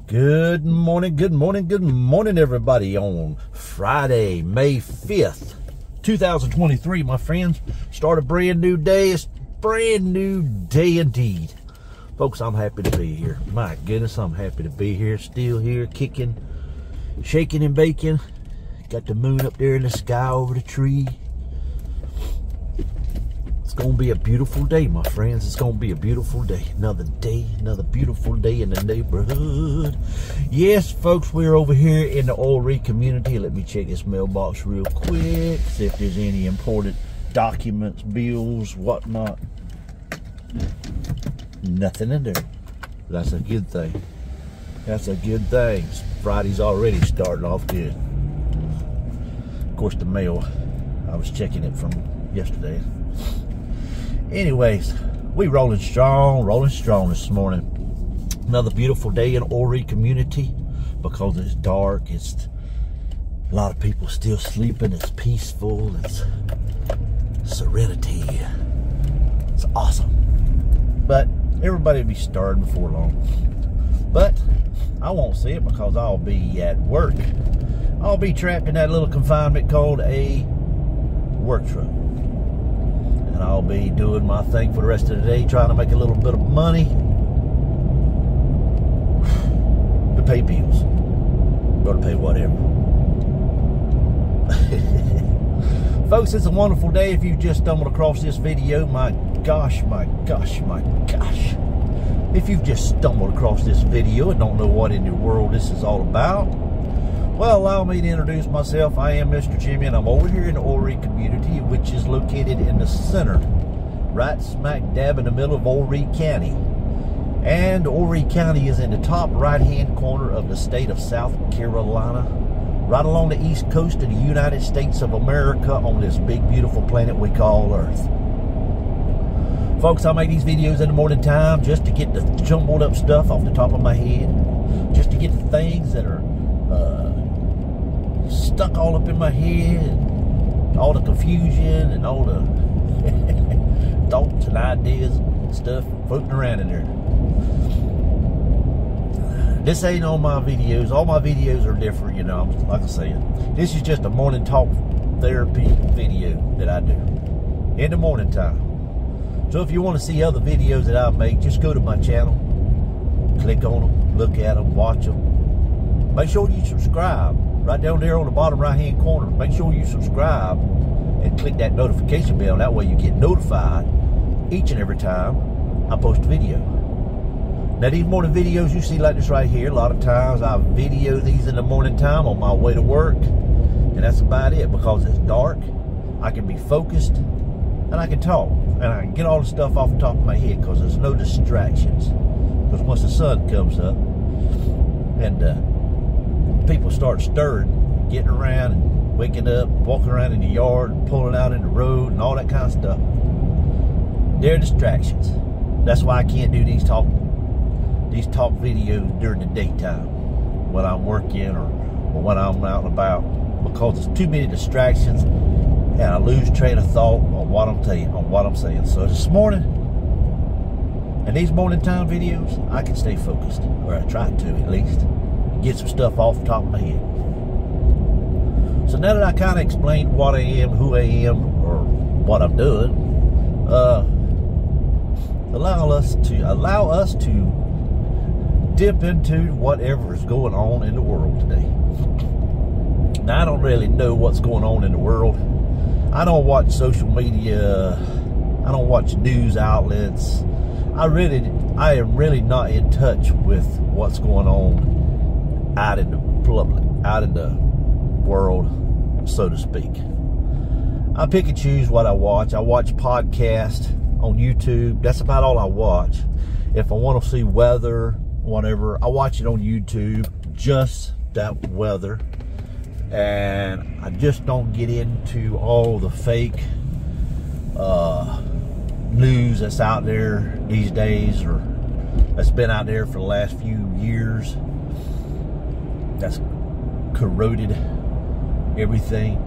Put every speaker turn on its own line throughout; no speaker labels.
Good morning, good morning, good morning, everybody, on Friday, May 5th, 2023, my friends. Start a brand new day. It's a brand new day indeed. Folks, I'm happy to be here. My goodness, I'm happy to be here. Still here, kicking, shaking, and baking. Got the moon up there in the sky over the tree. It's going to be a beautiful day, my friends. It's going to be a beautiful day. Another day, another beautiful day in the neighborhood. Yes, folks, we're over here in the Oil Rig community. Let me check this mailbox real quick, see if there's any important documents, bills, whatnot. Nothing in there. That's a good thing. That's a good thing. Friday's already starting off good. Of course, the mail, I was checking it from yesterday. Anyways, we rolling strong this morning. Another beautiful day in Oil Rig community. Because it's dark, it's a lot of people still sleeping. It's peaceful. It's serenity. It's awesome. But everybody will be stirred before long. But I won't see it because I'll be at work. I'll be trapped in that little confinement called a work truck. And I'll be doing my thing for the rest of the day, trying to make a little bit of money to pay bills. Or to pay whatever. Folks, it's a wonderful day. If you just stumbled across this video, my gosh, my gosh, my gosh. If you've just stumbled across this video and don't know what in the world this is all about, well, allow me to introduce myself. I am Mr. Jimmy, and I'm over here in the Oil Rig community, which is located in the center, right smack dab in the middle of Oil Rig County. And Oil Rig County is in the top right-hand corner of the state of South Carolina, right along the east coast of the United States of America on this big, beautiful planet we call Earth. Folks, I make these videos in the morning time just to get the jumbled up stuff off the top of my head, just to get the things that are stuck all up in my head, and all the confusion and all the thoughts and ideas and stuff floating around in there. This ain't on my videos. All my videos are different, you know, like I said. This is just a morning talk therapy video that I do in the morning time. So if you want to see other videos that I make, just go to my channel, click on them, look at them, watch them. Make sure you subscribe. Right down there on the bottom right-hand corner, make sure you subscribe and click that notification bell. That way you get notified each and every time I post a video. Now, these morning videos you see like this right here, a lot of times I video these in the morning time on my way to work. And that's about it, because it's dark, I can be focused, and I can talk. And I can get all the stuff off the top of my head because there's no distractions. Because once the sun comes up and people start stirring, getting around and waking up, walking around in the yard, and pulling out in the road and all that kind of stuff, they're distractions. That's why I can't do these talk videos during the daytime when I'm working or when I'm out and about, because there's too many distractions and I lose train of thought on what I'm saying. So this morning, in these morning time videos, I can stay focused, or I try to at least. Get some stuff off the top of my head. So now that I kind of explained what I am, who I am, or what I'm doing, allow us to dip into whatever is going on in the world today. Now, I don't really know what's going on in the world. I don't watch social media. I don't watch news outlets. I am really not in touch with what's going on out in the public, out in the world, so to speak. I pick and choose what I watch. I watch podcasts on YouTube. That's about all I watch. If I want to see weather, whatever, I watch it on YouTube, just that weather. And I just don't get into all the fake news that's out there these days, or that's been out there for the last few years. That's corroded everything.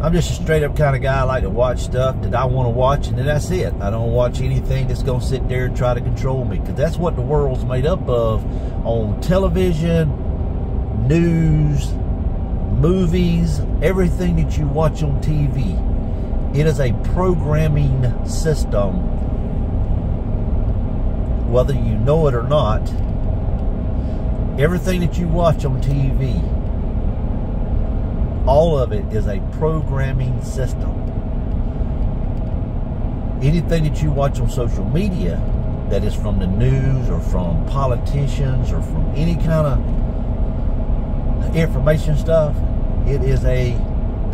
I'm just a straight up kind of guy. I like to watch stuff that I want to watch, and then that's it. I don't watch anything that's going to sit there and try to control me, because that's what the world's made up of on television, news, movies, everything that you watch on TV. It is a programming system, whether you know it or not. Everything that you watch on TV, all of it is a programming system. Anything that you watch on social media that is from the news or from politicians or from any kind of information stuff, it is a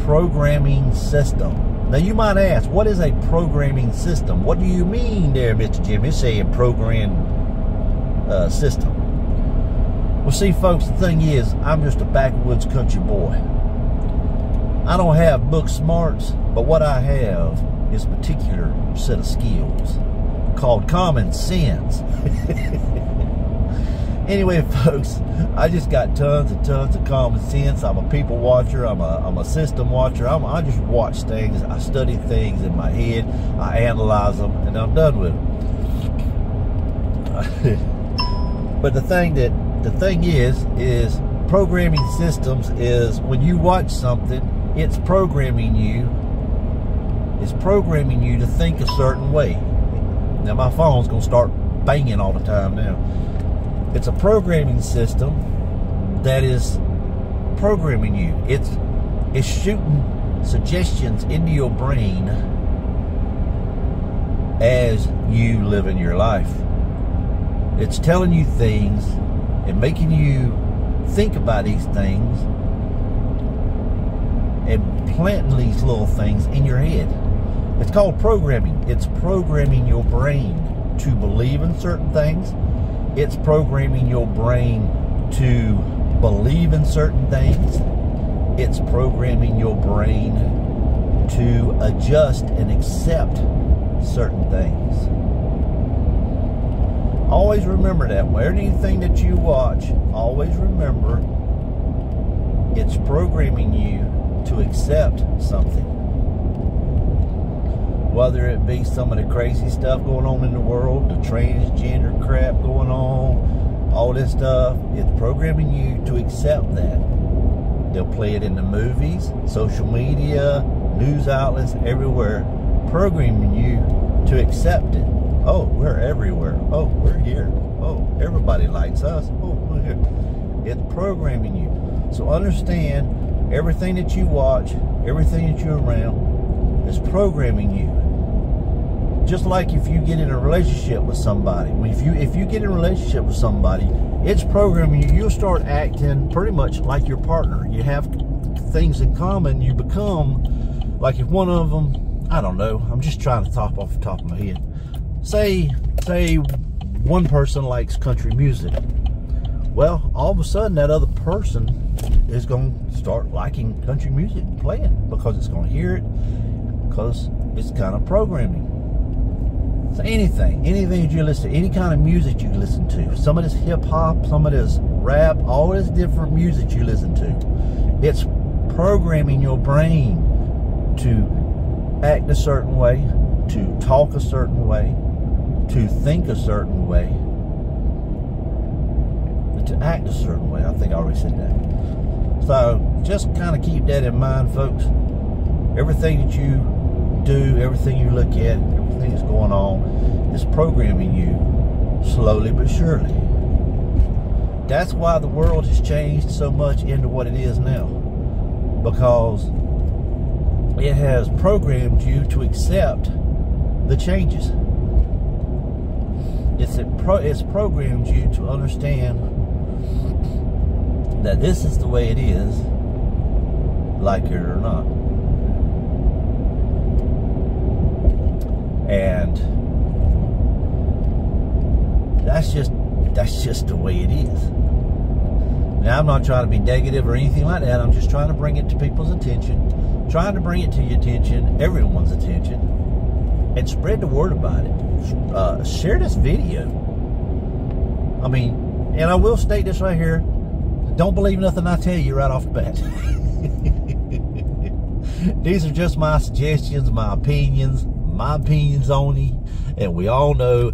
programming system. Now you might ask, what is a programming system? What do you mean there, Mr. Jim? It's a program system. Well, see, folks, the thing is, I'm just a backwoods country boy. I don't have book smarts, but what I have is a particular set of skills called common sense. Anyway, folks, I just got tons and tons of common sense. I'm a people watcher. I'm a system watcher. I just watch things. I study things in my head. I analyze them, and I'm done with them. But the thing is programming systems is when you watch something, it's programming you. It's programming you to think a certain way. Now my phone's gonna start banging all the time now. It's a programming system that is programming you. It's shooting suggestions into your brain as you live in your life. It's telling you things and making you think about these things and planting these little things in your head. It's called programming. It's programming your brain to believe in certain things. It's programming your brain to believe in certain things. It's programming your brain to adjust and accept certain things. Always remember that. Anything that you watch, always remember it's programming you to accept something. Whether it be some of the crazy stuff going on in the world, the transgender crap going on, all this stuff, it's programming you to accept that. They'll play it in the movies, social media, news outlets, everywhere, programming you to accept it. Oh, we're everywhere. Oh, we're here. Oh, everybody likes us. Oh, we're here. It's programming you. So understand, everything that you watch, everything that you're around, is programming you. Just like if you get in a relationship with somebody. If you get in a relationship with somebody, it's programming you. You'll start acting pretty much like your partner. You have things in common. You become, like if one of them, I don't know, I'm just trying to talk off the top of my head. Say one person likes country music. Well, all of a sudden that other person is going to start liking country music playing because it's going to hear it, because it's kind of programming. So anything that you listen to, any kind of music you listen to, some of this hip hop, some of this rap, all this different music you listen to, it's programming your brain to act a certain way, to talk a certain way, to think a certain way, to act a certain way. I think I already said that. So just kind of keep that in mind, folks. Everything that you do, everything you look at, everything that's going on is programming you slowly but surely. That's why the world has changed so much into what it is now, because it has programmed you to accept the changes. It's programmed you to understand that this is the way it is, like it or not. And that's just the way it is. Now, I'm not trying to be negative or anything like that. I'm just trying to bring it to people's attention, trying to bring it to your attention, everyone's attention, and spread the word about it. Share this video. I mean, and I will state this right here: don't believe nothing I tell you right off the bat. These are just my suggestions, my opinions only. And we all know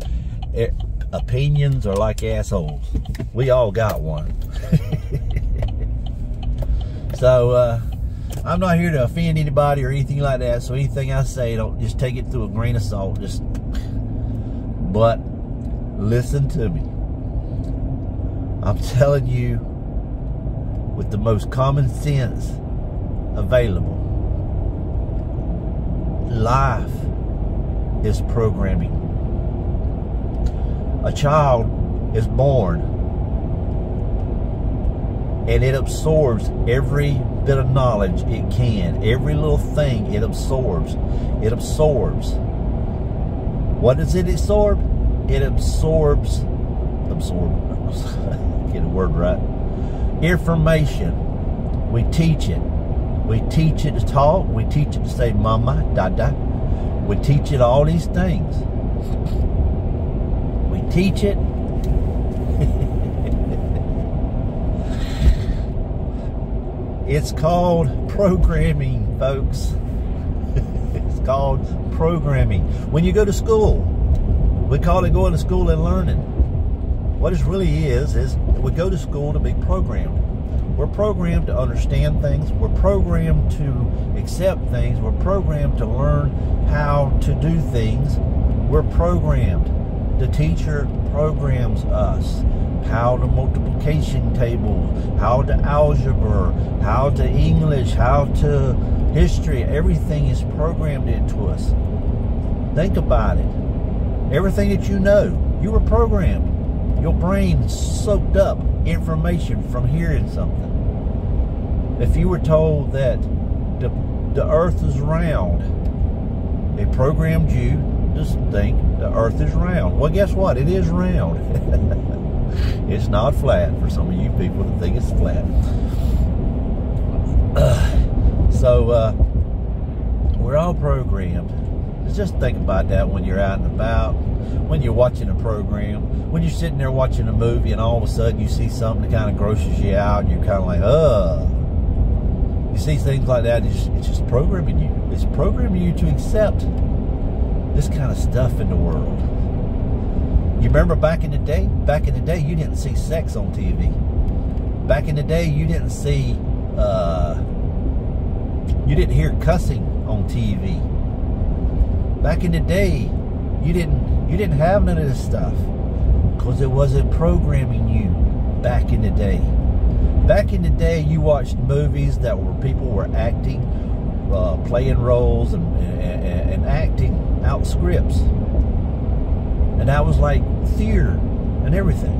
opinions are like assholes. We all got one. So, I'm not here to offend anybody or anything like that. So anything I say, don't just take it through a grain of salt. But listen to me. I'm telling you, with the most common sense available, life is programming. A child is born and it absorbs every bit of knowledge it can. Every little thing it absorbs. It absorbs. What does it absorb? It absorbs, get a word right, information. We teach it. We teach it to talk. We teach it to say mama, dada. We teach it all these things. We teach it. It's called programming, folks. It's called programming. When you go to school, we call it going to school and learning. What it really is we go to school to be programmed. We're programmed to understand things. We're programmed to accept things. We're programmed to learn how to do things. We're programmed. The teacher programs us. How to multiplication table, how to algebra, how to English, how to history. Everything is programmed into us. Think about it. Everything that you know, you were programmed. Your brain soaked up information from hearing something. If you were told that the earth is round, it programmed you to think the earth is round. Well, guess what? It is round. It's not flat for some of you people that think it's flat. We're all programmed. Just think about that when you're out and about, when you're watching a program, when you're sitting there watching a movie and all of a sudden you see something that kind of grosses you out and you're kind of like, You see things like that, it's just programming you. It's programming you to accept this kind of stuff in the world. You remember back in the day? Back in the day, you didn't see sex on TV. Back in the day, you didn't see, you didn't hear cussing on TV. Back in the day, you didn't have none of this stuff because it wasn't programming you back in the day. Back in the day, you watched movies that were people were acting, playing roles and acting out scripts. And that was like theater and everything.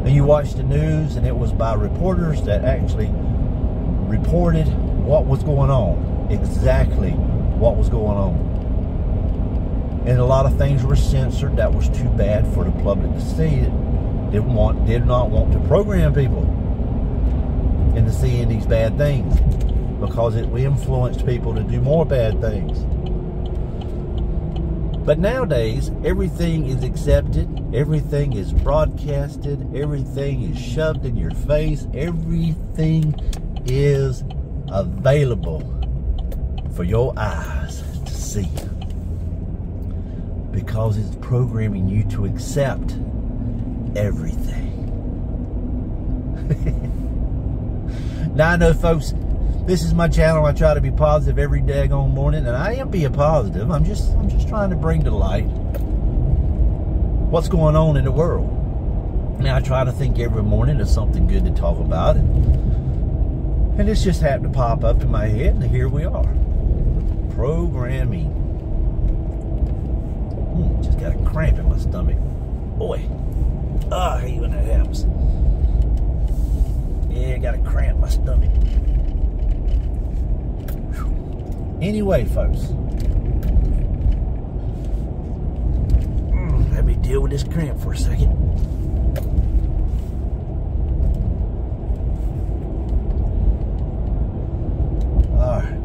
And you watched the news and it was by reporters that actually reported what was going on. Exactly what was going on. And a lot of things were censored that was too bad for the public to see. Did not want to program people into seeing these bad things because we influenced people to do more bad things. But nowadays, everything is accepted, everything is broadcasted, everything is shoved in your face, everything is available for your eyes to see. Because it's programming you to accept everything. Now I know, folks, this is my channel. I try to be positive every daggone morning, and I am being positive. I'm just trying to bring to light what's going on in the world. Now I try to think every morning of something good to talk about, and this just happened to pop up in my head, and here we are. Programming. Just got a cramp in my stomach. Boy. I hate when that happens. Yeah, I got a cramp in my stomach. Whew. Anyway, folks. Let me deal with this cramp for a second. Alright.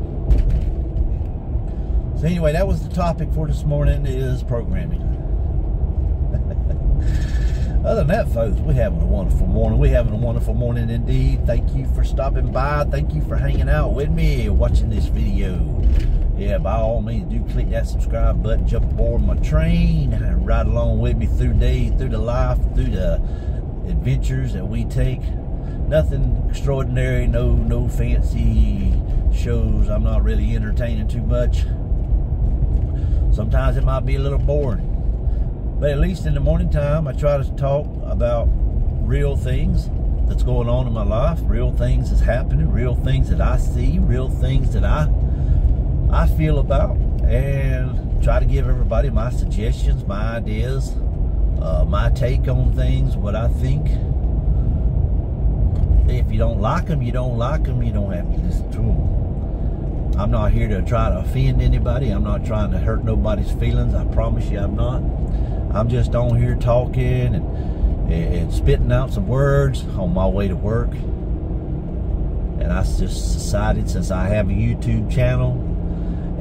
So anyway, that was the topic for this morning, is programming. Other than that, folks, we're having a wonderful morning. We're having a wonderful morning indeed. Thank you for stopping by. Thank you for hanging out with me and watching this video. Yeah, by all means, do click that subscribe button, jump aboard my train, and ride along with me through day, through the life, through the adventures that we take. Nothing extraordinary, no fancy shows. I'm not really entertaining too much. Sometimes it might be a little boring. But at least in the morning time, I try to talk about real things that's going on in my life, real things that's happening, real things that I see, real things that I feel about, and try to give everybody my suggestions, my ideas, my take on things, what I think. If you don't like them, you don't like them. You don't have to listen to them. I'm not here to try to offend anybody. I'm not trying to hurt nobody's feelings. I promise you I'm not. I'm just on here talking and spitting out some words on my way to work. And I just decided, since I have a YouTube channel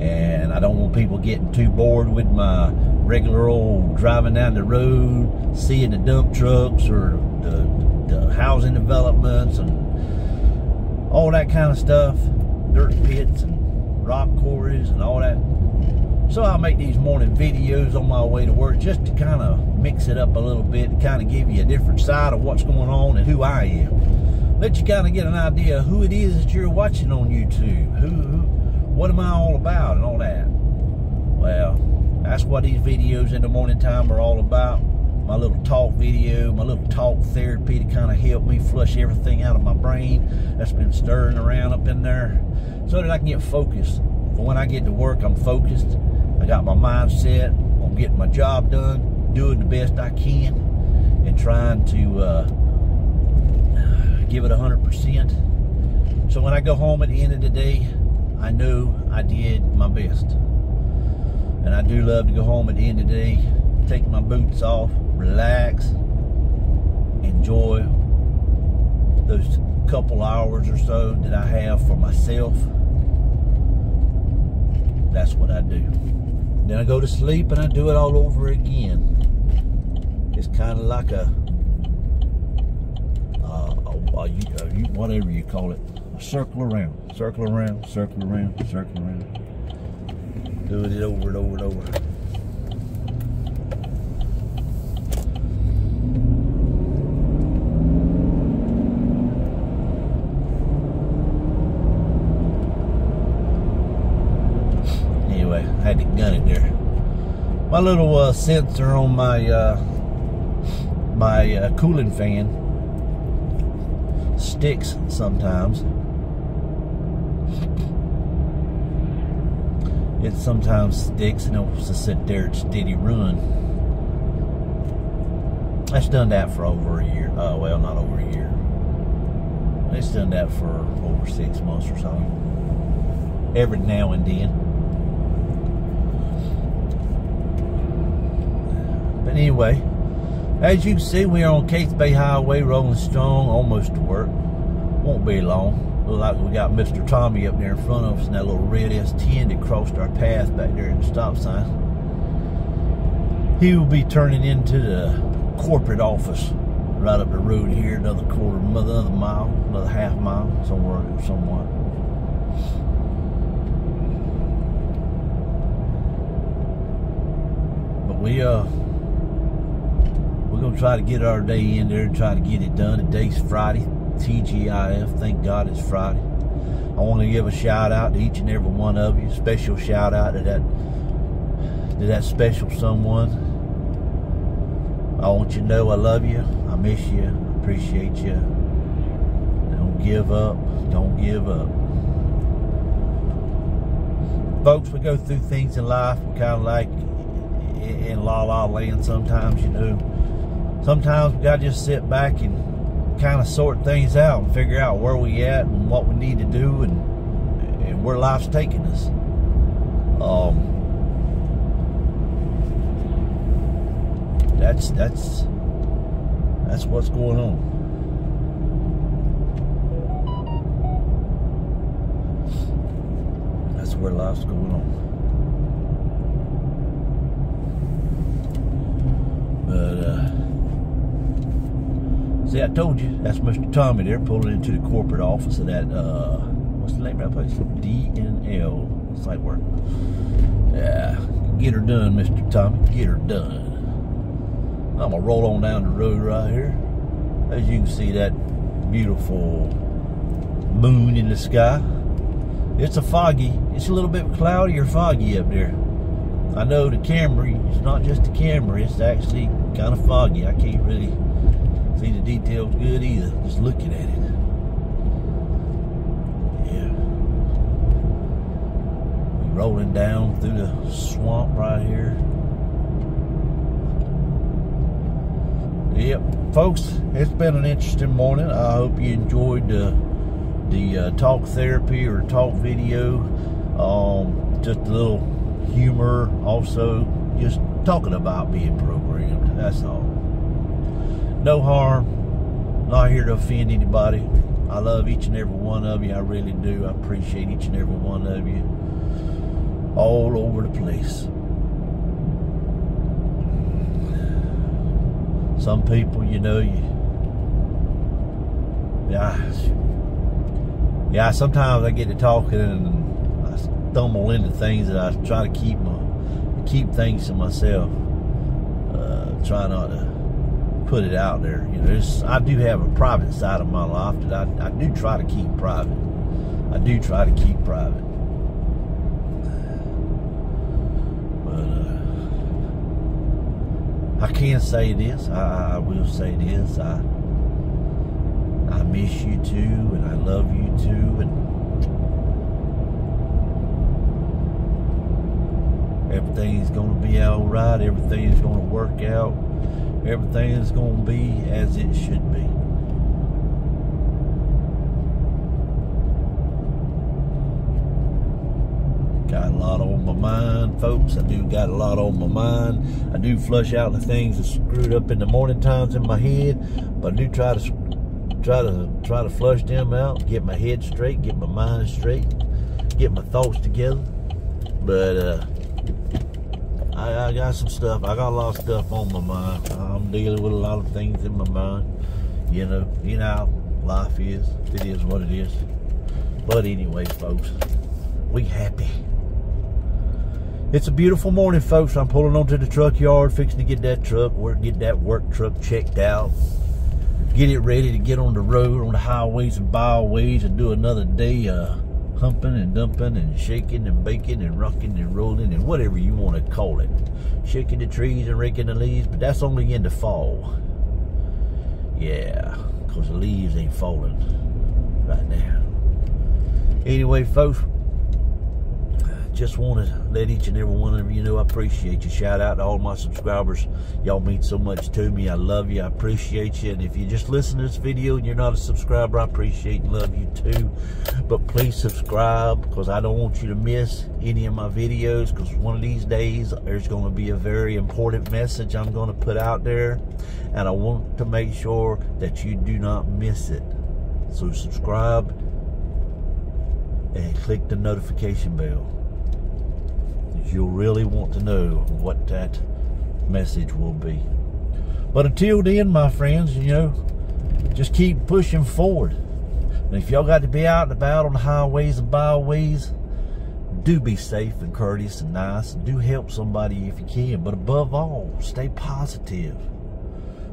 and I don't want people getting too bored with my regular old driving down the road, seeing the dump trucks or the housing developments and all that kind of stuff, dirt pits and rock quarries and all that. So I make these morning videos on my way to work just to kind of mix it up a little bit, and kind of give you a different side of what's going on and who I am. Let you kind of get an idea of who it is that you're watching on YouTube. What am I all about and all that. Well, that's what these videos in the morning time are all about. My little talk video, my little talk therapy to kind of help me flush everything out of my brain that's been stirring around up in there, so that I can get focused. For when I get to work, I'm focused. I got my mindset on getting my job done, doing the best I can, and trying to give it 100%. So when I go home at the end of the day, I know I did my best. And I do love to go home at the end of the day, take my boots off, relax, enjoy those couple hours or so that I have for myself. That's what I do. Then I go to sleep and I do it all over again. It's kind of like a whatever you call it, a circle around, circle around, circle around, circle around. Doing it over and over and over. Anyway, I had to gun it there. My little sensor on my cooling fan sticks sometimes. It sometimes sticks and it wants to sit there at steady run. It's done that for over a year. Well, not over a year. It's done that for over 6 months or so. Every now and then. But anyway, as you can see, we are on Cates Bay Highway, rolling strong, almost to work. Won't be long. Look like we got Mr. Tommy up there in front of us in that little red S10 that crossed our path back there at the stop sign. He will be turning into the corporate office right up the road here, another mile, another half mile, somewhat. But we're gonna try to get our day in there and try to get it done. Today's Friday, TGIF. Thank God it's Friday. I want to give a shout out to each and every one of you. Special shout out to that special someone. I want you to know I love you. I miss you. I appreciate you. Don't give up. Don't give up. Folks, we go through things in life. We're kind of like in la-la land sometimes, you know. Sometimes we got to just sit back and kind of sort things out and figure out where we at and what we need to do and where life's taking us. That's what's going on. That's where life's going on. But See, I told you, that's Mr. Tommy there, pulling into the corporate office of that, what's the name of that place? DNL site work. Yeah, get her done, Mr. Tommy, get her done. I'm gonna roll on down the road right here. As you can see, that beautiful moon in the sky. It's it's a little bit cloudy or foggy up there. I know the Camry, it's not just the Camry, it's actually kind of foggy. I can't really see the details good either, just looking at it. Yeah. We're rolling down through the swamp right here. Yep, folks, it's been an interesting morning. I hope you enjoyed the talk therapy or talk video. Just a little humor, also just talking about being programmed. That's all. No harm, not here to offend anybody. I love each and every one of you. I really do. I appreciate each and every one of you all over the place. Some people, you know, yeah, sometimes I get to talking and I stumble into things that I try to keep things to myself. Try not to put it out there. You know, I do have a private side of my life that I do try to keep private. I do try to keep private. But I can say this. I will say this. I miss you too, and I love you too, and everything's gonna be all right. Everything's gonna work out. Everything is gonna be as it should be. Got a lot on my mind, folks. I do got a lot on my mind. I do flush out the things that screwed up in the morning times in my head, but I do try to flush them out, get my head straight, get my mind straight, get my thoughts together. But I got some stuff. I got a lot of stuff on my mind. I'm dealing with a lot of things in my mind. You know how life is. It is what it is. But anyway, folks, we happy. It's a beautiful morning, folks. I'm pulling onto the truck yard, fixing to get that work truck checked out. Get it ready to get on the road, on the highways and byways, and do another day humping and dumping and shaking and baking and rocking and rolling and whatever you want to call it. Shaking the trees and raking the leaves, but that's only in the fall. Yeah, because the leaves ain't falling right now. Anyway, folks, just want to let each and every one of you know I appreciate you. Shout out to all my subscribers. Y'all mean so much to me. I love you. I appreciate you. And if you just listen to this video and you're not a subscriber, I appreciate and love you too. But please subscribe, because I don't want you to miss any of my videos, because one of these days there's going to be a very important message I'm going to put out there, and I want to make sure that you do not miss it. So subscribe and click the notification bell. You'll really want to know what that message will be. But until then, my friends, you know, just keep pushing forward. And if y'all got to be out and about on the highways and byways, do be safe and courteous and nice, and do help somebody if you can. But above all, stay positive.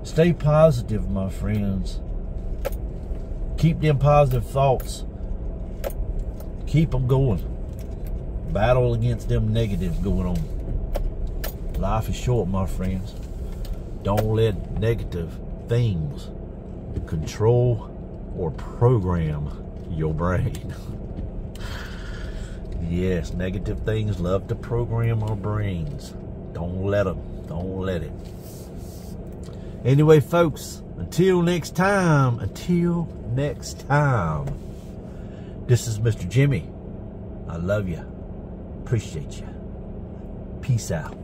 Stay positive, my friends. Keep them positive thoughts. Keep them going. Battle against them negatives going on. Life is short, my friends. Don't let negative things control or program your brain. Yes, negative things love to program our brains. Don't let them. Don't let it. Anyway, folks, until next time, this is Mr. Jimmy. I love you. Appreciate you. Peace out.